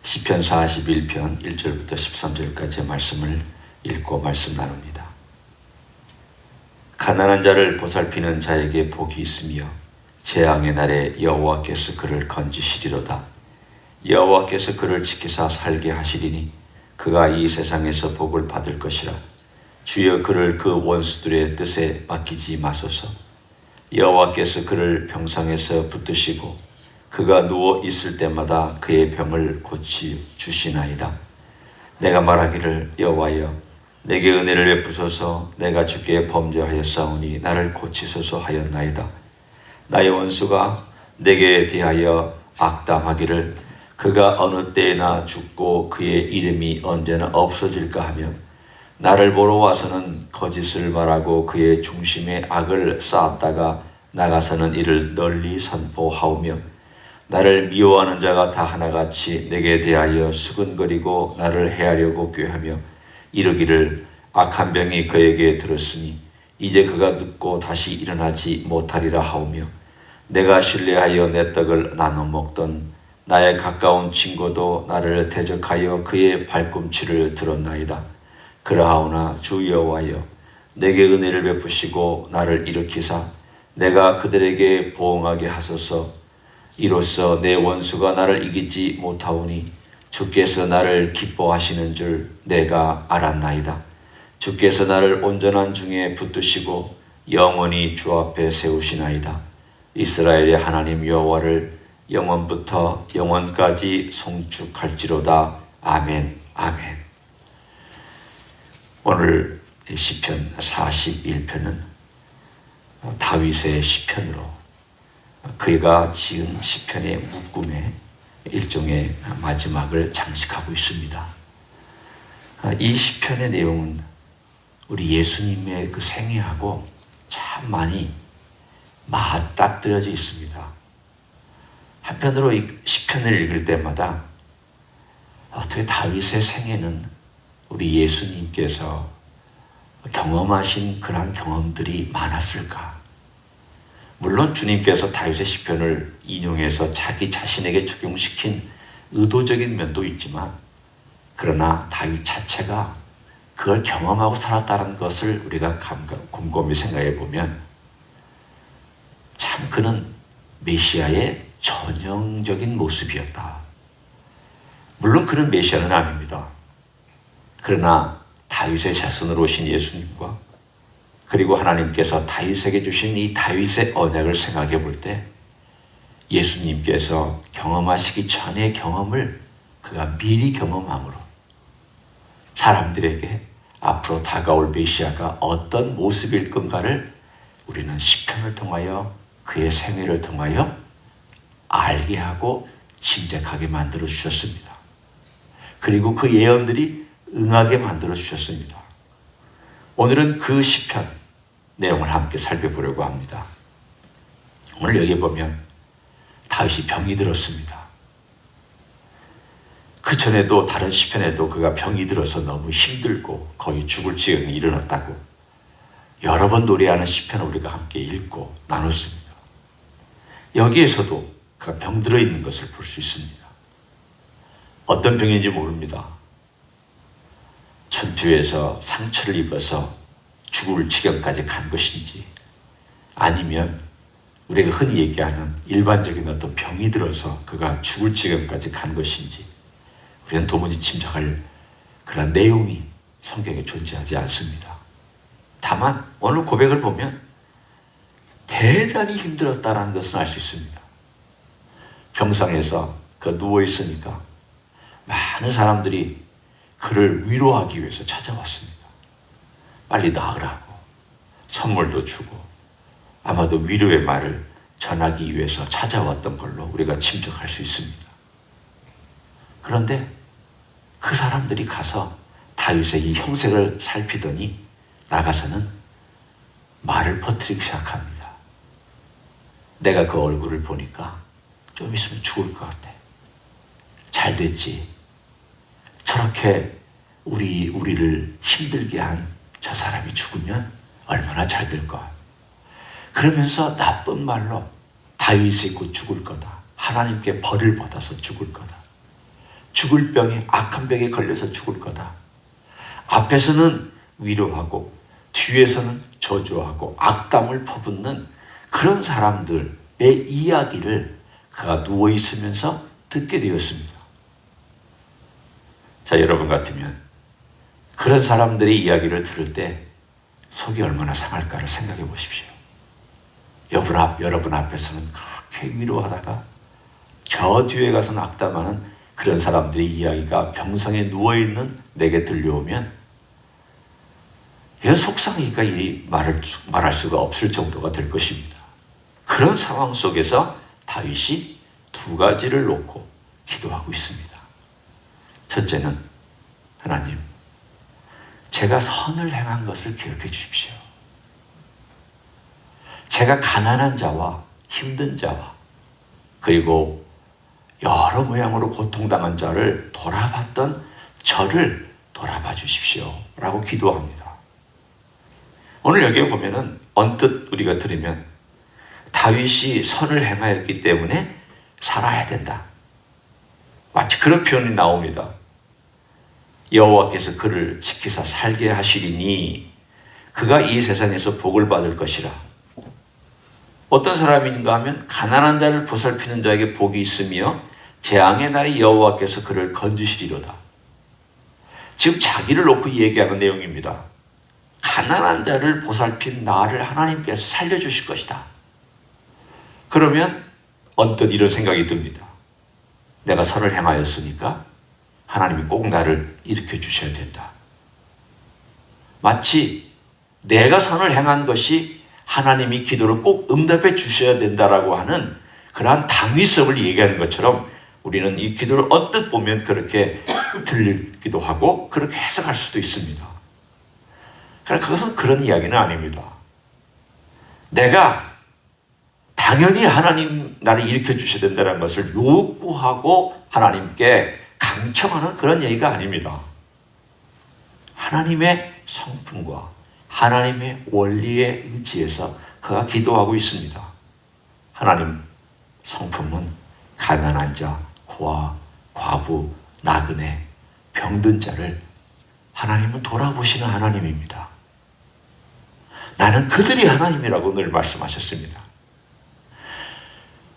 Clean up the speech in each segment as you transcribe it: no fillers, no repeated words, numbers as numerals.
시편 41편 1절부터 13절까지의 말씀을 읽고 말씀 나눕니다. 가난한 자를 보살피는 자에게 복이 있으며 재앙의 날에 여호와께서 그를 건지시리로다. 여호와께서 그를 지키사 살게 하시리니 그가 이 세상에서 복을 받을 것이라. 주여 그를 그 원수들의 뜻에 맡기지 마소서. 여호와께서 그를 병상에서 붙드시고 그가 누워 있을 때마다 그의 병을 고치 주시나이다. 내가 말하기를 여호와여 내게 은혜를 베푸소서. 내가 주께 범죄하였사오니 나를 고치소서 하였나이다. 나의 원수가 내게 대하여 악담하기를 그가 어느 때나 죽고 그의 이름이 언제나 없어질까 하며 나를 보러 와서는 거짓을 말하고 그의 중심에 악을 쌓았다가 나가서는 이를 널리 선포하오며 나를 미워하는 자가 다 하나같이 내게 대하여 수근거리고 나를 해하려고 꾀하며 이르기를 악한 병이 그에게 들었으니 이제 그가 눕고 다시 일어나지 못하리라 하오며 내가 신뢰하여 내 떡을 나눠 먹던 나의 가까운 친구도 나를 대적하여 그의 발꿈치를 들었나이다. 그러하오나 주 여호와여 내게 은혜를 베푸시고 나를 일으키사 내가 그들에게 보응하게 하소서. 이로써 내 원수가 나를 이기지 못하오니 주께서 나를 기뻐하시는 줄 내가 알았나이다. 주께서 나를 온전한 중에 붙드시고 영원히 주 앞에 세우시나이다. 이스라엘의 하나님 여호와를 영원부터 영원까지 송축할지로다. 아멘. 아멘. 오늘 시편 41편은 다윗의 시편으로 그가 지은 시편의 묶음의 일종의 마지막을 장식하고 있습니다. 이 시편의 내용은 우리 예수님의 그 생애하고 참 많이 맞닥뜨려져 있습니다. 한편으로 이 시편을 읽을 때마다 어떻게 다윗의 생애는 우리 예수님께서 경험하신 그러한 경험들이 많았을까? 물론 주님께서 다윗의 시편을 인용해서 자기 자신에게 적용시킨 의도적인 면도 있지만 그러나 다윗 자체가 그걸 경험하고 살았다는 것을 우리가 곰곰이 생각해 보면 참 그는 메시아의 전형적인 모습이었다. 물론 그는 메시아는 아닙니다. 그러나 다윗의 자손으로 오신 예수님과 그리고 하나님께서 다윗에게 주신 이 다윗의 언약을 생각해 볼 때 예수님께서 경험하시기 전의 경험을 그가 미리 경험함으로 사람들에게 앞으로 다가올 메시아가 어떤 모습일 건가를 우리는 시편을 통하여 그의 생애를 통하여 알게 하고 짐작하게 만들어 주셨습니다. 그리고 그 예언들이 응하게 만들어 주셨습니다. 오늘은 그 시편 내용을 함께 살펴보려고 합니다. 오늘 여기 보면 다윗이 병이 들었습니다. 그 전에도 다른 시편에도 그가 병이 들어서 너무 힘들고 거의 죽을 지경에 이르렀다고 여러 번 노래하는 시편을 우리가 함께 읽고 나눴습니다. 여기에서도 그가 병들어 있는 것을 볼 수 있습니다. 어떤 병인지 모릅니다. 전투에서 상처를 입어서 죽을 지경까지 간 것인지 아니면 우리가 흔히 얘기하는 일반적인 어떤 병이 들어서 그가 죽을 지경까지 간 것인지 우리는 도무지 짐작할 그런 내용이 성경에 존재하지 않습니다. 다만 오늘 고백을 보면 대단히 힘들었다는 것을 알 수 있습니다. 병상에서 그 누워 있으니까 많은 사람들이 그를 위로하기 위해서 찾아왔습니다. 빨리 나으라고 선물도 주고 아마도 위로의 말을 전하기 위해서 찾아왔던 걸로 우리가 짐작할 수 있습니다. 그런데 그 사람들이 가서 다윗의 이 형색을 살피더니 나가서는 말을 퍼뜨리기 시작합니다. 내가 그 얼굴을 보니까 좀 있으면 죽을 것 같아. 잘 됐지. 저렇게 우리를 힘들게 한 저 사람이 죽으면 얼마나 잘 될까. 그러면서 나쁜 말로 다윗이 곧 죽을 거다. 하나님께 벌을 받아서 죽을 거다. 죽을 병에 악한 병에 걸려서 죽을 거다. 앞에서는 위로하고 뒤에서는 저주하고 악담을 퍼붓는 그런 사람들의 이야기를 그가 누워 있으면서 듣게 되었습니다. 자, 여러분 같으면 그런 사람들의 이야기를 들을 때 속이 얼마나 상할까를 생각해 보십시오. 여러분 앞에서는 그렇게 위로하다가 저 뒤에 가서는 악담하는 그런 사람들의 이야기가 병상에 누워있는 내게 들려오면 속상하니까 이 말할 수가 없을 정도가 될 것입니다. 그런 상황 속에서 다윗이 두 가지를 놓고 기도하고 있습니다. 첫째는, 하나님, 제가 선을 행한 것을 기억해 주십시오. 제가 가난한 자와 힘든 자와 그리고 여러 모양으로 고통당한 자를 돌아봤던 저를 돌아봐 주십시오 라고 기도합니다. 오늘 여기에 보면은 언뜻 우리가 들으면 다윗이 선을 행하였기 때문에 살아야 된다, 마치 그런 표현이 나옵니다. 여호와께서 그를 지키사 살게 하시리니 그가 이 세상에서 복을 받을 것이라. 어떤 사람인가 하면 가난한 자를 보살피는 자에게 복이 있으며 재앙의 날에 여호와께서 그를 건지시리로다. 지금 자기를 놓고 얘기하는 내용입니다. 가난한 자를 보살핀 나를 하나님께서 살려주실 것이다. 그러면 언뜻 이런 생각이 듭니다. 내가 선을 행하였으니까 하나님이 꼭 나를 일으켜 주셔야 된다. 마치 내가 선을 행한 것이 하나님이 기도를 꼭 응답해 주셔야 된다라고 하는 그러한 당위성을 얘기하는 것처럼 우리는 이 기도를 언뜻 보면 그렇게 들리기도 하고 그렇게 해석할 수도 있습니다. 그러나 그것은 그런 이야기는 아닙니다. 내가 당연히 하나님 나를 일으켜 주셔야 된다는 것을 요구하고 하나님께 강청하는 그런 얘기가 아닙니다. 하나님의 성품과 하나님의 원리에 의지해서 그가 기도하고 있습니다. 하나님 성품은 가난한 자, 고아, 과부, 나그네, 병든 자를 하나님은 돌아보시는 하나님입니다. 나는 그들이 하나님이라고 늘 말씀하셨습니다.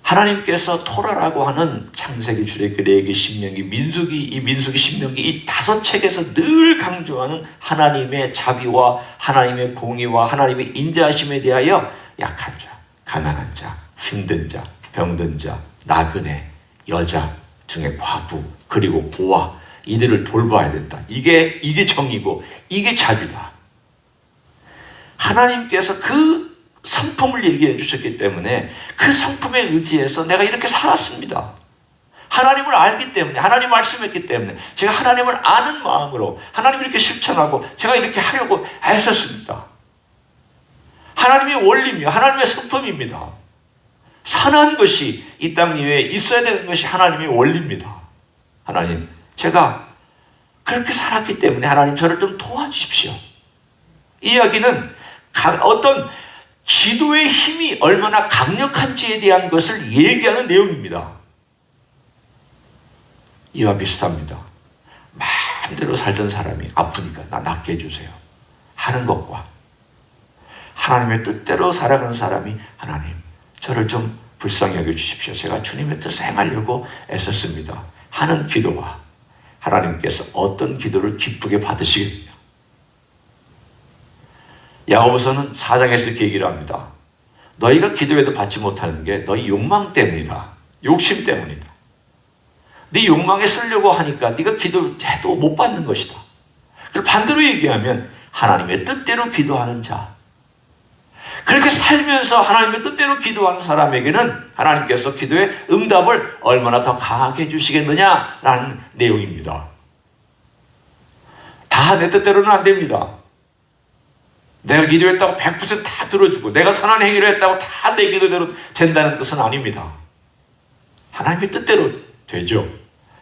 하나님께서 토라라고 하는 창세기, 출애굽기, 레위기, 신명기, 민수기, 신명기 이 5책에서 늘 강조하는 하나님의 자비와 하나님의 공의와 하나님의 인자하심에 대하여 약한 자, 가난한 자, 힘든 자, 병든 자, 나그네, 여자 중에 과부, 그리고 고아 이들을 돌봐야 된다. 이게 정의고 이게 자비다. 하나님께서 그 성품을 얘기해 주셨기 때문에 그 성품에 의지해서 내가 이렇게 살았습니다. 하나님을 알기 때문에, 하나님 말씀했기 때문에 제가 하나님을 아는 마음으로 하나님을 이렇게 실천하고 제가 이렇게 하려고 애썼습니다. 하나님의 원리며 하나님의 성품입니다. 선한 것이 이 땅 위에 있어야 되는 것이 하나님의 원리입니다. 하나님, 제가 그렇게 살았기 때문에 하나님 저를 좀 도와주십시오. 이 이야기는 어떤 기도의 힘이 얼마나 강력한지에 대한 것을 얘기하는 내용입니다. 이와 비슷합니다. 마음대로 살던 사람이 아프니까 나 낫게 해주세요 하는 것과 하나님의 뜻대로 살아가는 사람이 하나님 저를 좀 불쌍히 여겨주십시오, 제가 주님의 뜻을 행하려고 애썼습니다 하는 기도와 하나님께서 어떤 기도를 기쁘게 받으시겠느냐. 야고보서는 4장에서 이렇게 얘기를 합니다. 너희가 기도해도 받지 못하는 게 너희 욕망 때문이다. 욕심 때문이다. 네 욕망에 쓰려고 하니까 네가 기도해도 못 받는 것이다. 그걸 반대로 얘기하면 하나님의 뜻대로 기도하는 자, 그렇게 살면서 하나님의 뜻대로 기도하는 사람에게는 하나님께서 기도의 응답을 얼마나 더 강하게 해주시겠느냐라는 내용입니다. 다 내 뜻대로는 안 됩니다. 내가 기도했다고 100% 다 들어주고 내가 선한 행위를 했다고 다 내 기도대로 된다는 뜻은 아닙니다. 하나님의 뜻대로 되죠.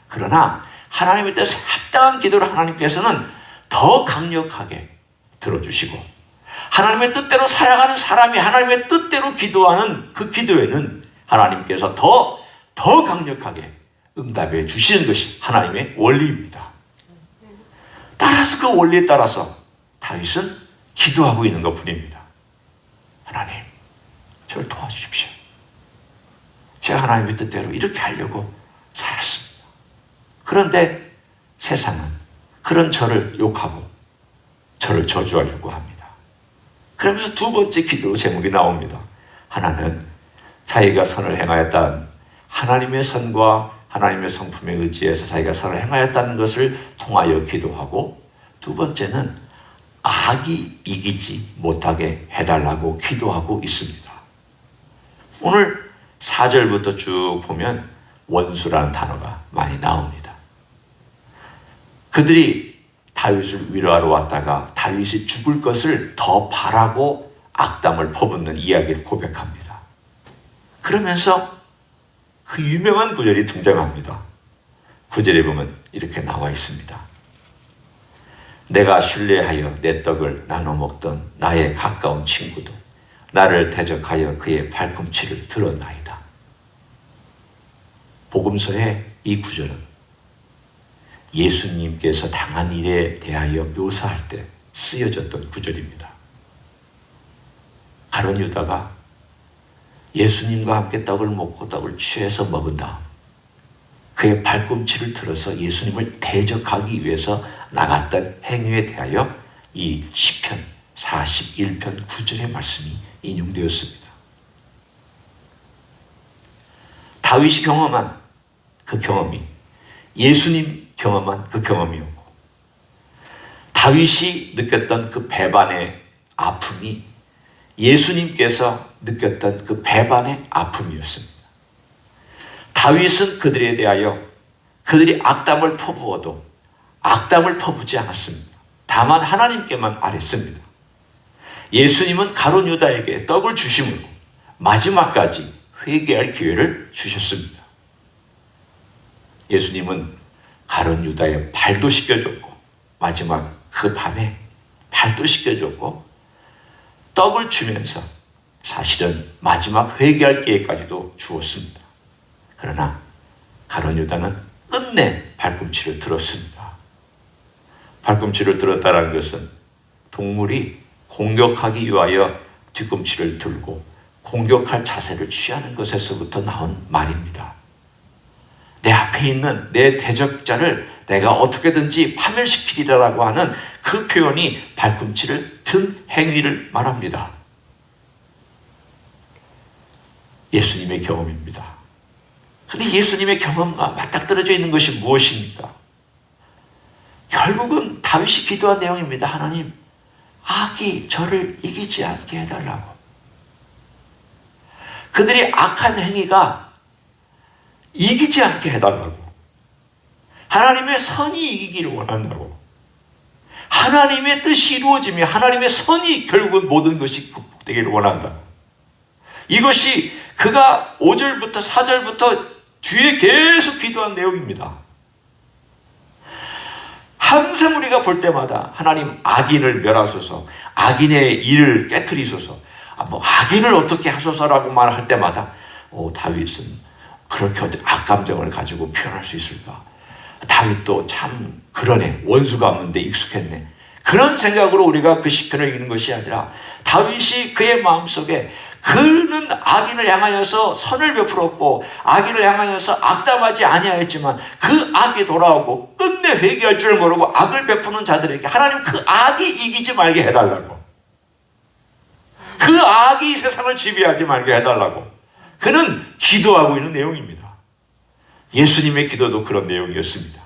그러나 하나님의 뜻에 합당한 기도를 하나님께서는 더 강력하게 들어주시고 하나님의 뜻대로 살아가는 사람이 하나님의 뜻대로 기도하는 그 기도에는 하나님께서 더 강력하게 응답해 주시는 것이 하나님의 원리입니다. 따라서 그 원리에 따라서 다윗은 기도하고 있는 것뿐입니다. 하나님, 저를 도와주십시오. 제가 하나님의 뜻대로 이렇게 하려고 살았습니다. 그런데 세상은 그런 저를 욕하고 저를 저주하려고 합니다. 그러면서 두 번째 기도 제목이 나옵니다. 하나는 자기가 선을 행하였다는 하나님의 선과 하나님의 성품에 의지해서 자기가 선을 행하였다는 것을 통하여 기도하고, 두 번째는 악이 이기지 못하게 해달라고 기도하고 있습니다. 오늘 4절부터 쭉 보면 원수라는 단어가 많이 나옵니다. 그들이 다윗을 위로하러 왔다가 다윗이 죽을 것을 더 바라고 악담을 퍼붓는 이야기를 고백합니다. 그러면서 그 유명한 구절이 등장합니다. 9절에 보면 이렇게 나와 있습니다. 내가 신뢰하여 내 떡을 나눠 먹던 나의 가까운 친구도 나를 대적하여 그의 발꿈치를 들었나이다. 복음서의 이 구절은 예수님께서 당한 일에 대하여 묘사할 때 쓰여졌던 구절입니다. 가룟 유다가 예수님과 함께 떡을 먹고 떡을 취해서 먹은 다음 그의 발꿈치를 들어서 예수님을 대적하기 위해서 나갔던 행위에 대하여 이 시편 41편 9절의 말씀이 인용되었습니다. 다윗이 경험한 그 경험이 예수님 경험한 그 경험이었고, 다윗이 느꼈던 그 배반의 아픔이 예수님께서 느꼈던 그 배반의 아픔이었습니다. 다윗은 그들에 대하여 그들이 악담을 퍼부어도 악담을 퍼부지 않았습니다. 다만 하나님께만 아뢰습니다. 예수님은 가룟 유다에게 떡을 주심으로 마지막까지 회개할 기회를 주셨습니다. 예수님은 가룟 유다의 발도 씻겨줬고, 마지막 그 밤에 발도 씻겨줬고, 떡을 주면서 사실은 마지막 회개할 기회까지도 주었습니다. 그러나 가룟 유다는 끝내 발꿈치를 들었습니다. 발꿈치를 들었다는 것은 동물이 공격하기 위하여 뒤꿈치를 들고 공격할 자세를 취하는 것에서부터 나온 말입니다. 내 앞에 있는 내 대적자를 내가 어떻게든지 파멸시키리라고 하는 그 표현이 발꿈치를 든 행위를 말합니다. 예수님의 경험입니다. 그런데 예수님의 경험과 맞닥뜨려져 있는 것이 무엇입니까? 결국은 다윗이 기도한 내용입니다. 하나님, 악이 저를 이기지 않게 해달라고. 그들이 악한 행위가 이기지 않게 해달라고. 하나님의 선이 이기기를 원한다고. 하나님의 뜻이 이루어지며 하나님의 선이 결국은 모든 것이 극복되기를 원한다. 이것이 그가 5절부터 4절부터 뒤에 계속 기도한 내용입니다. 항상 우리가 볼 때마다 하나님 악인을 멸하소서, 악인의 일을 깨트리소서, 악인을 어떻게 하소서라고 말할 때마다 다윗은 그렇게 악감정을 가지고 표현할 수 있을까? 다윗도 참 그러네, 원수가 없는데 익숙했네. 그런 생각으로 우리가 그 시편을 읽는 것이 아니라 다윗이 그의 마음속에 그는 악인을 향하여서 선을 베풀었고 악인을 향하여서 악담하지 아니하였지만 그 악이 돌아오고 끝내 회개할 줄 모르고 악을 베푸는 자들에게 하나님 그 악이 이기지 말게 해달라고, 그 악이 세상을 지배하지 말게 해달라고 그는 기도하고 있는 내용입니다. 예수님의 기도도 그런 내용이었습니다.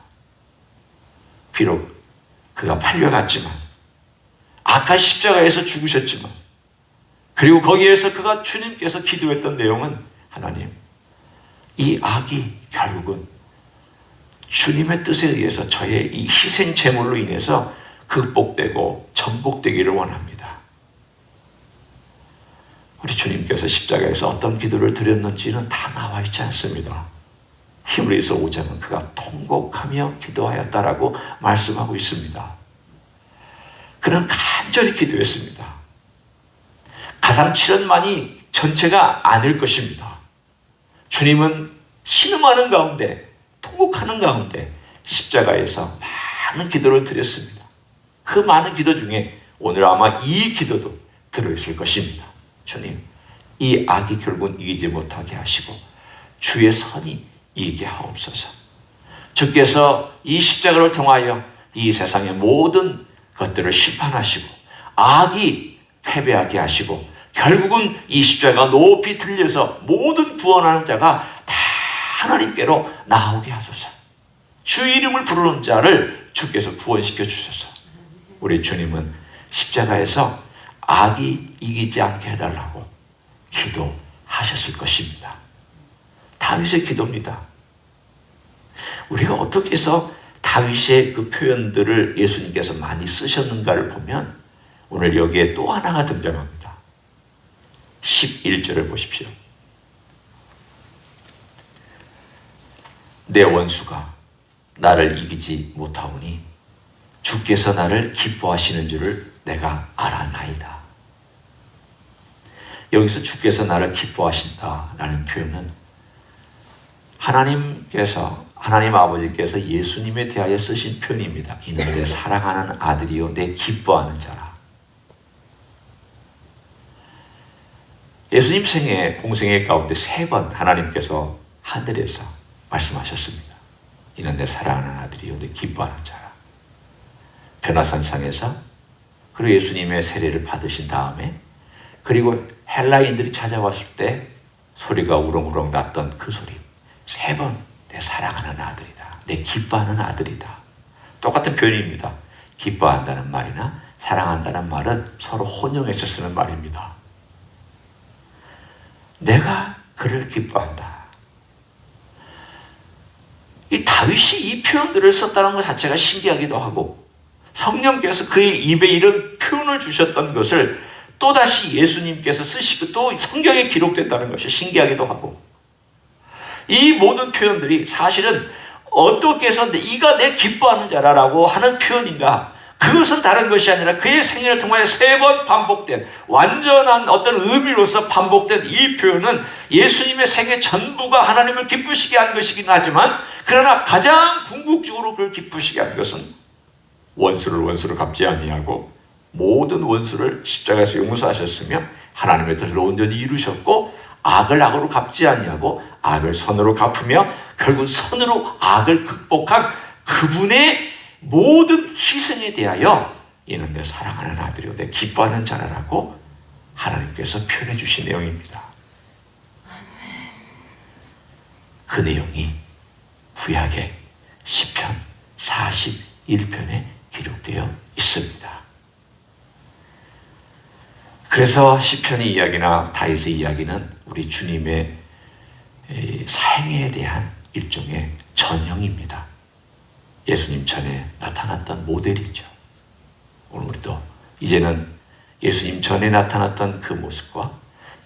비록 그가 팔려갔지만, 악한 십자가에서 죽으셨지만, 그리고 거기에서 그가 주님께서 기도했던 내용은 하나님, 이 악이 결국은 주님의 뜻에 의해서 저의 이 희생 제물로 인해서 극복되고 정복되기를 원합니다. 우리 주님께서 십자가에서 어떤 기도를 드렸는지는 다 나와 있지 않습니다. 히브리서 5장은 그가 통곡하며 기도하였다라고 말씀하고 있습니다. 그는 간절히 기도했습니다. 가상 7원만이 전체가 아닐 것입니다. 주님은 신음하는 가운데 통곡하는 가운데 십자가에서 많은 기도를 드렸습니다. 그 많은 기도 중에 오늘 아마 이 기도도 들어있을 것입니다. 주님, 이 악이 결국은 이기지 못하게 하시고 주의 선이 이기게 하옵소서. 주께서 이 십자가를 통하여 이 세상의 모든 것들을 심판하시고 악이 패배하게 하시고 결국은 이 십자가가 높이 들려서 모든 구원하는 자가 다 하나님께로 나오게 하소서. 주 이름을 부르는 자를 주께서 구원시켜 주소서. 우리 주님은 십자가에서 악이 이기지 않게 해달라고 기도하셨을 것입니다. 다윗의 기도입니다. 우리가 어떻게 해서 다윗의 그 표현들을 예수님께서 많이 쓰셨는가를 보면 오늘 여기에 또 하나가 등장합니다. 11절을 보십시오. 내 원수가 나를 이기지 못하오니 주께서 나를 기뻐하시는 줄을 내가 알았나이다. 여기서 주께서 나를 기뻐하신다라는 표현은 하나님 아버지께서 예수님에 대하여 쓰신 표현입니다. 이는 내 사랑하는 아들이요 내 기뻐하는 자라. 예수님 공생애 가운데 3번 하나님께서 하늘에서 말씀하셨습니다. 이는 내 사랑하는 아들이요 내 기뻐하는 자라. 변화산상에서, 그리고 예수님의 세례를 받으신 다음에, 그리고 헬라인들이 찾아왔을 때 소리가 우렁우렁 났던 그 소리. 3번 내 사랑하는 아들이다. 내 기뻐하는 아들이다. 똑같은 표현입니다. 기뻐한다는 말이나 사랑한다는 말은 서로 혼용해서 쓰는 말입니다. 내가 그를 기뻐한다. 이 다윗이 이 표현들을 썼다는 것 자체가 신기하기도 하고, 성령께서 그의 입에 이런 표현을 주셨던 것을 또다시 예수님께서 쓰시고 또 성경에 기록됐다는 것이 신기하기도 하고, 이 모든 표현들이 사실은 어떻게 해서 이가 내 기뻐하는 자라고 하는 표현인가? 그것은 다른 것이 아니라 그의 생애를 통하여 3번 반복된 완전한 어떤 의미로서 반복된 이 표현은 예수님의 생애 전부가 하나님을 기쁘시게 한 것이긴 하지만, 그러나 가장 궁극적으로 그를 기쁘시게 한 것은 원수를 갚지 아니하고 모든 원수를 십자가에서 용서하셨으며 하나님의 뜻을 온전히 이루셨고, 악을 악으로 갚지 아니하고 악을 선으로 갚으며 결국 선으로 악을 극복한 그분의 모든 희생에 대하여 이는 내 사랑하는 아들이요 내 기뻐하는 자라라고 하나님께서 표현해 주신 내용입니다. 그 내용이 구약의 시편 41편에 기록되어 있습니다. 그래서 시편의 이야기나 다윗의 이야기는 우리 주님의 생애에 대한 일종의 전형입니다. 예수님 전에 나타났던 모델이죠. 오늘 우리도 이제는 예수님 전에 나타났던 그 모습과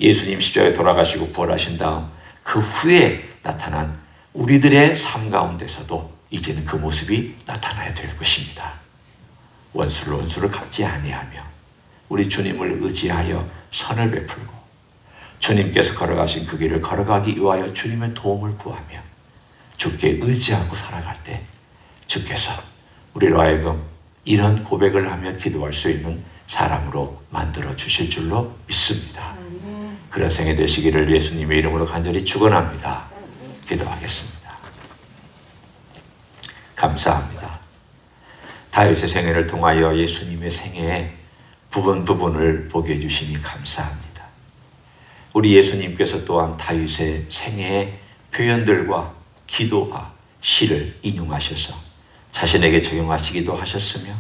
예수님 십자가에 돌아가시고 부활하신 다음 그 후에 나타난 우리들의 삶 가운데서도 이제는 그 모습이 나타나야 될 것입니다. 원수를 갚지 아니하며 우리 주님을 의지하여 선을 베풀고 주님께서 걸어가신 그 길을 걸어가기 위하여 주님의 도움을 구하며 주께 의지하고 살아갈 때 주께서 우리로 하여금 이런 고백을 하며 기도할 수 있는 사람으로 만들어 주실 줄로 믿습니다. 그런 생애 되시기를 예수님의 이름으로 간절히 축원합니다. 기도하겠습니다. 감사합니다. 다윗의 생애를 통하여 예수님의 생애의 부분을 보게 해주시니 감사합니다. 우리 예수님께서 또한 다윗의 생애의 표현들과 기도와 시를 인용하셔서 자신에게 적용하시기도 하셨으며,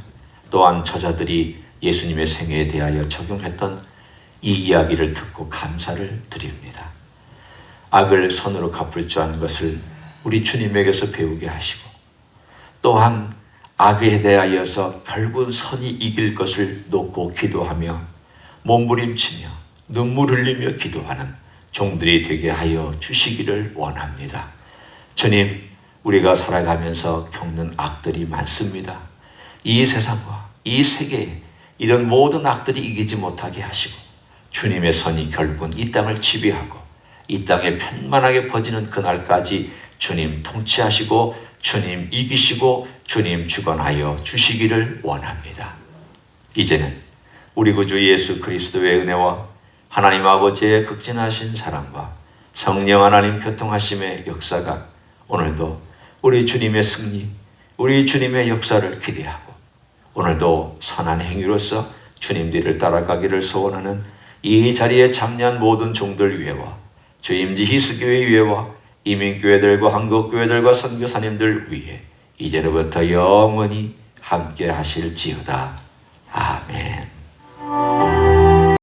또한 저자들이 예수님의 생애에 대하여 적용했던 이 이야기를 듣고 감사를 드립니다. 악을 선으로 갚을 줄 아는 것을 우리 주님에게서 배우게 하시고, 또한 악에 대하여서 결국은 선이 이길 것을 놓고 기도하며 몸부림치며 눈물 흘리며 기도하는 종들이 되게 하여 주시기를 원합니다. 주님, 우리가 살아가면서 겪는 악들이 많습니다. 이 세상과 이 세계에 이런 모든 악들이 이기지 못하게 하시고 주님의 선이 결국은 이 땅을 지배하고 이 땅에 편만하게 퍼지는 그날까지 주님 통치하시고 주님 이기시고 주님 주관하여 주시기를 원합니다. 이제는 우리 구주 예수 그리스도의 은혜와 하나님 아버지의 극진하신 사랑과 성령 하나님 교통하심의 역사가 오늘도 우리 주님의 승리, 우리 주님의 역사를 기대하고 오늘도 선한 행위로서 주님 뒤를 따라가기를 소원하는 이 자리에 참여한 모든 종들 위에와 주임지 희스교회 위에와 이민교회들과 한국교회들과 선교사님들 위에 이제로부터 영원히 함께 하실지어다.